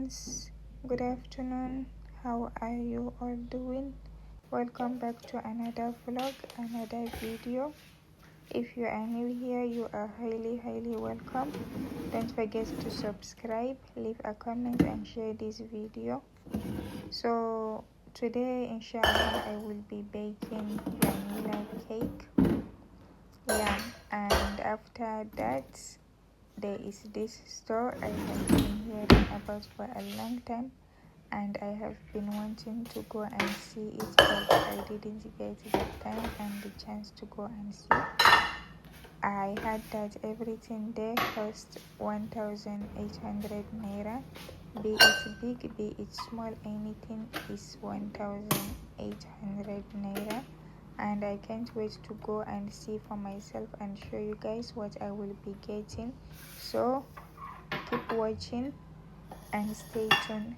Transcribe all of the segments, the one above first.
friends, good afternoon. How are you all doing? Welcome back to another vlog, another video. If you are new here, you are highly welcome. Don't forget to subscribe, leave a comment and share this video. So today inshallah I will be baking vanilla cake. Yeah, and after that there is this store I have been hearing about for a long time, and I have been wanting to go and see it, but I didn't get the time and the chance to go and see. I heard that everything there costs 1,800 naira. Be it big, be it small, anything is 1,800 naira. And I can't wait to go and see for myself and show you guys what I will be getting. So keep watching and stay tuned.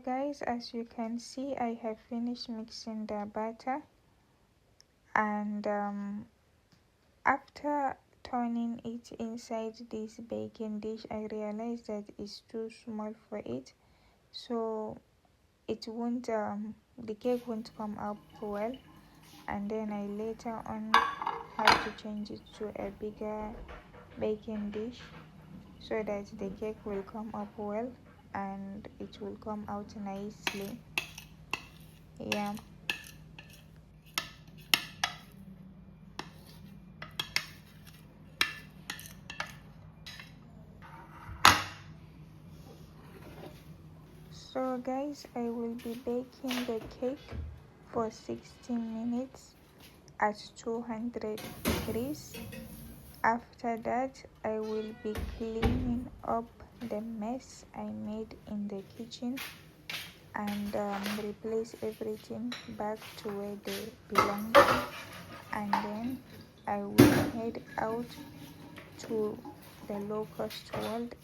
guys, as you can see, I have finished mixing the batter, and after turning it inside this baking dish, I realized that it's too small for it, so it won't the cake won't come up well. And then I later on had to change it to a bigger baking dish so that the cake will come up well and it will come out nicely. Yeah. So guys, I will be baking the cake for 16 minutes at 200 degrees. After that, I will be cleaning up the mess I made in the kitchen and replace everything back to where they belong to. And then I will head out to the locust world.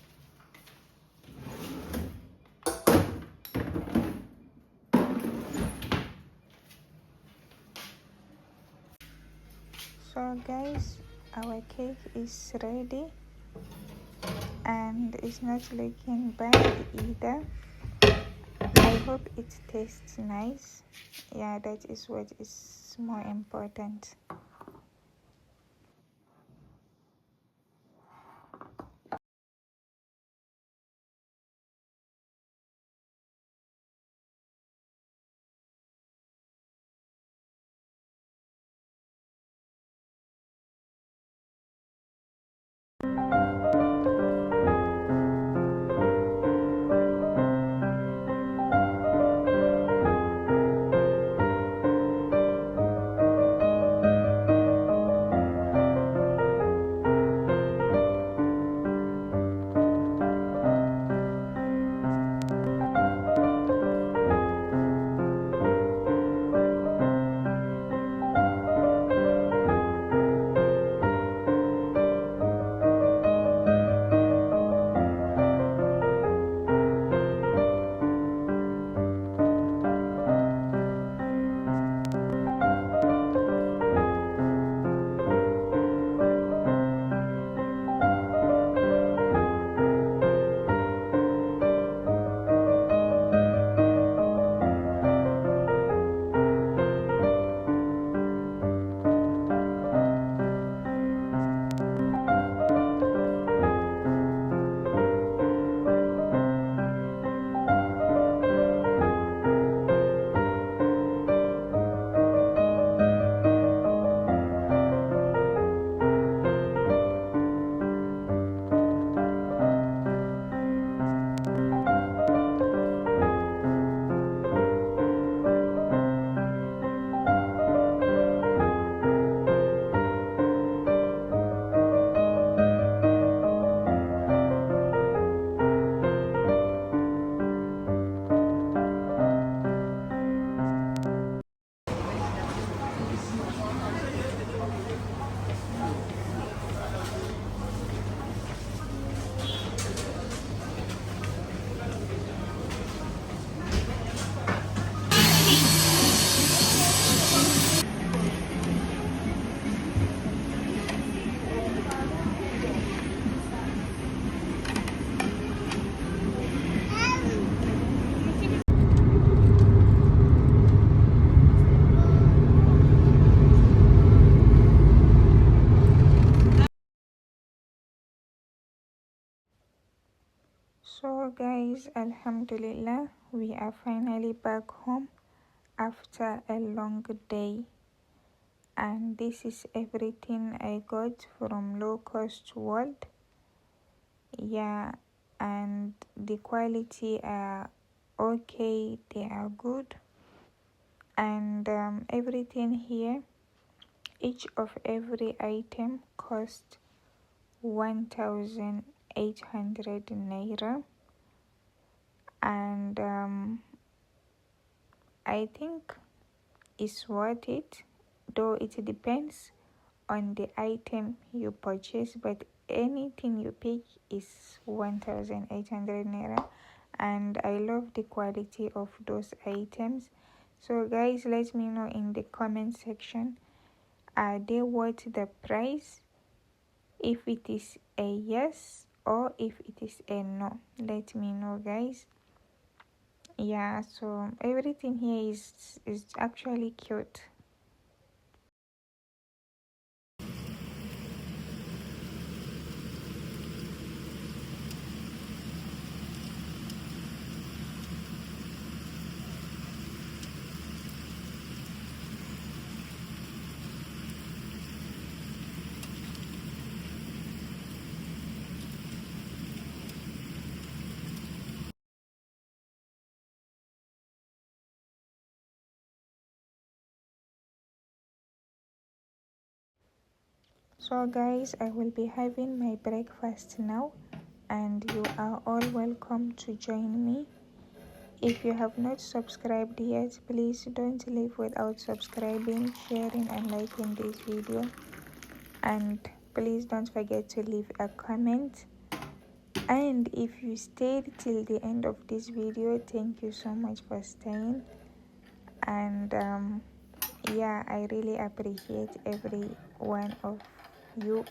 So guys, our cake is ready and it's not looking bad either. I hope it tastes nice. Yeah, that is what is more important. So guys, Alhamdulillah, we are finally back home after a long day, and this is everything I got from Low Cost World. Yeah, and the quality are okay, they are good, and everything here, each of every item cost 1,800 naira, and I think it's worth it, though it depends on the item you purchase, but anything you pick is 1,800 naira. and I love the quality of those items. So guys, let me know in the comment section, are they worth the price? If it is a yes or if it is a no, let me know guys. Yeah, so everything here is actually cute. So guys, I will be having my breakfast now, and you are all welcome to join me. If you have not subscribed yet, please don't leave without subscribing, sharing and liking this video, and please don't forget to leave a comment. And if you stayed till the end of this video, thank you so much for staying. And yeah, I really appreciate every one of you.